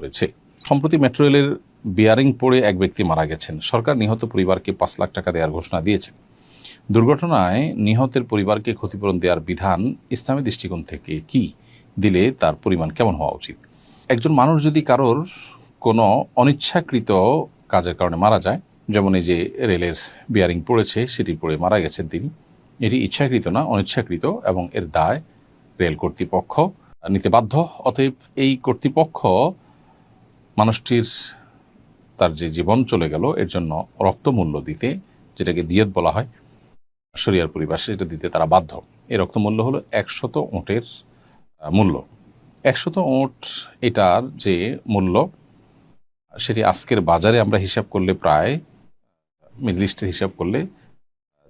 হয়েছে। সম্প্রতি মেট্রো রেলের বিয়ারিং পড়ে এক ব্যক্তি মারা গেছেন। সরকার নিহত পরিবারকে 5 লাখ টাকা দেওয়ার ঘোষণা দিয়েছে। দুর্ঘটনায় নিহতের পরিবারকে ক্ষতিপূরণ দেওয়ার বিধান ইসলামী দৃষ্টিকোণ থেকে কি, দিলে তার পরিমাণ কেমন হওয়া উচিত? একজন মানুষ যদি কারোর কোনো অনিচ্ছাকৃত কাজের কারণে মারা যায়, যেমন এই যে রেলের বিয়ারিং পড়েছে, সেটি পড়ে মারা গেছেন তিনি, এটি ইচ্ছাকৃত না, অনিচ্ছাকৃত, এবং এর দায় রেল কর্তৃপক্ষ নিতে বাধ্য। অতএব এই কর্তৃপক্ষ মানুষটির তার যে জীবন চলে গেল এর জন্য রক্তমূল্য দিতে, যেটাকে দিয়ত বলা হয় শরিয়ার পরিভাষায়, সেটা দিতে তারা বাধ্য। এই রক্তমূল্য হলো 100 ওঁটের মূল্য। 100 ওঁট এটার যে মূল্য, সেটি আজকের বাজারে আমরা হিসাব করলে প্রায়, মিডল ইস্টের হিসাব করলে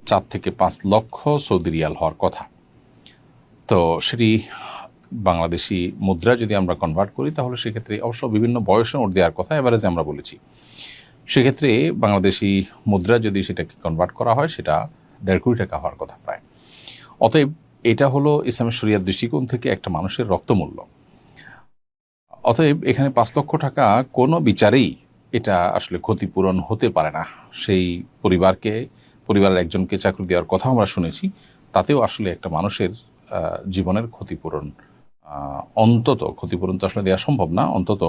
4 থেকে 5 লক্ষ সৌদি রিয়াল হওয়ার কথা। তো সেটি বাংলাদেশি মুদ্রা যদি আমরা কনভার্ট করি, তাহলে সেক্ষেত্রে অবশ্য বিভিন্ন বয়সে ওট দেওয়ার কথা এভারেজে আমরা বলেছি, সেক্ষেত্রে বাংলাদেশি মুদ্রা যদি সেটাকে কনভার্ট করা হয়, সেটা 1.5 কোটি টাকা হওয়ার কথা প্রায়। অতএব এটা হলো ইসলামের শরিয়ার দৃষ্টিকোণ থেকে একটা মানুষের রক্তমূল্য। অতএব এখানে 5 লক্ষ টাকা কোনো বিচারেই এটা আসলে ক্ষতিপূরণ হতে পারে না। সেই পরিবারের একজনকে চাকরি দেওয়ার কথা আমরা শুনেছি, তাতেও আসলে একটা মানুষের জীবনের ক্ষতিপূরণ, অন্তত ক্ষতিপূরণ তো আসলে দেওয়া সম্ভব না, অন্তত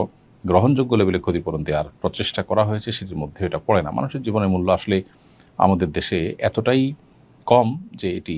গ্রহণযোগ্য লেভেলে ক্ষতিপূরণ দেওয়ার প্রচেষ্টা করা হয়েছে, সেটির মধ্যে এটা পড়ে না। মানুষের জীবনের মূল্য আসলে আমাদের দেশে এতটাই কম যে এটি